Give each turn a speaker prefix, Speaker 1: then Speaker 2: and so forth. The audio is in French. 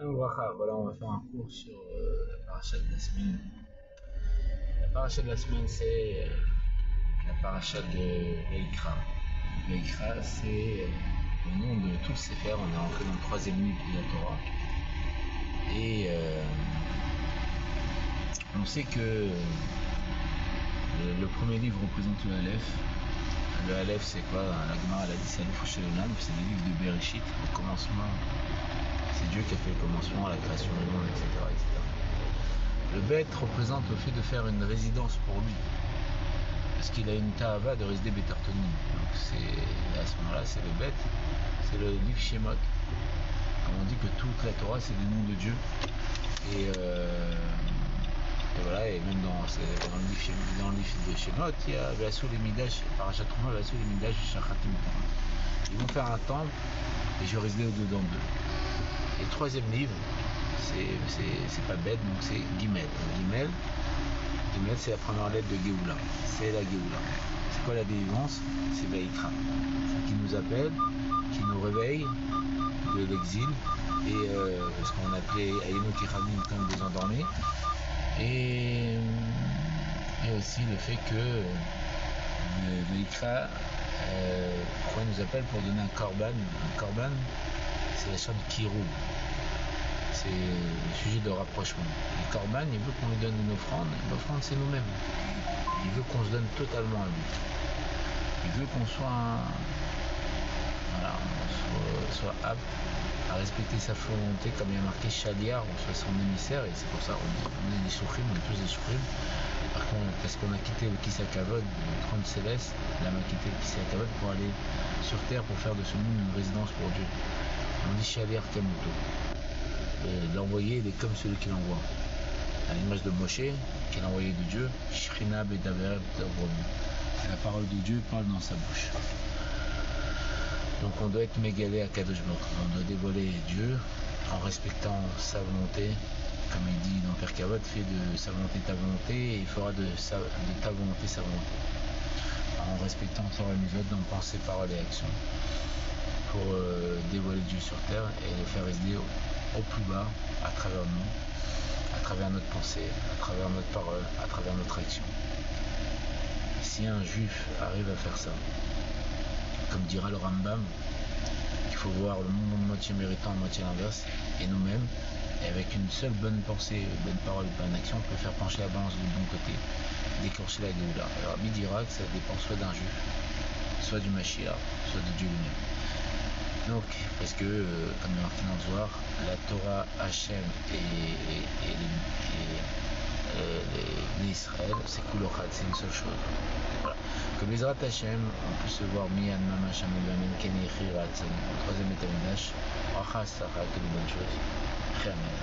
Speaker 1: Voilà, on va faire un cours sur la paracha de la semaine. La paracha de la semaine, c'est la paracha de Veikra. Veikra, c'est le nom de tout le Sefer. On est rentré dans le troisième livre de la Torah. Et on sait que le premier livre représente le Aleph. Le Aleph, c'est quoi? La Gemara, elle a dit c'est Aleph Shelonam, c'est le livre de Bereshit, le commencement. C'est Dieu qui a fait le commencement, la création du monde, etc., etc. Le Bet représente le fait de faire une résidence pour lui. Parce qu'il a une ta'ava de résider Betartonim. Donc à ce moment-là, c'est le Bet, c'est le livre Shemot. Comme on dit que toute la Torah, c'est des noms de Dieu. Et voilà, et même dans le livre de Shemot, il y a Ve'asu les Midash, Parashat Truma, Ve'asu les Midash, Shachatim. Ils vont faire un temple et je résider au-dedans d'eux. Et le troisième livre, c'est pas bête, donc c'est Gimel. Gimel, c'est la première lettre de Géoula. C'est la Géoula. C'est quoi la délivrance? C'est Veikra. C'est qui nous appelle, qui nous réveille de l'exil, et parce qu'on appelait Ayenu Kiranim comme des endormis. Et aussi le fait que Veikra, pourquoi il nous appelle pour donner un korban? Un korban, c'est la chambre Kirou. C'est le sujet de rapprochement. Le Corban, il veut qu'on lui donne une offrande. L'offrande, c'est nous-mêmes. Il veut qu'on se donne totalement à lui. Il veut qu'on soit, soit apte à respecter sa volonté, comme il y a marqué Shaliar, on soit son émissaire, et c'est pour ça qu'on est des Shouchim, on est tous des Shouchim. Par contre, parce qu'on a quitté le Kisakavod, le trône céleste, là, on a quitté le Kisakavod pour aller sur terre pour faire de ce monde une résidence pour Dieu. On dit Shaliar Kamuto. L'envoyé, il est comme celui qui l'envoie. À l'image de Moshe, qui est l'envoyé de Dieu, Shrina Bedaver Davrom. La parole de Dieu parle dans sa bouche. Donc on doit être mégalé à Kadosh Baruch. On doit dévoiler Dieu en respectant sa volonté. Comme il dit dans Père Kavod, fais de sa volonté ta volonté, et il fera de ta volonté sa volonté. En respectant Torah Mitzvot dans pensée, parole et action. Pour dévoiler Dieu sur terre et le faire résider au plus bas, à travers nous, à travers notre pensée, à travers notre parole, à travers notre action. Si un juif arrive à faire ça, comme dira le Rambam, il faut voir le monde moitié méritant, moitié l'inverse, et nous-mêmes, et avec une seule bonne pensée, bonne parole, bonne action, on peut faire pencher la balance du bon côté, déclencher la Géoula. Alors Rabbi dira que ça dépend soit d'un juif, soit du Mashiach, soit de Dieu lui-même. Donc, parce que, comme il est marqué dans le Zohar, la Torah, Hachem et les Israël, c'est Kulochad, c'est une seule chose. Voilà. Que Bezrat Hachem, on puisse se voir Miyan Mama Shem Ebanim Keni Chiratzen, le troisième étage, Racha Sacha, que de bonnes choses. Amen.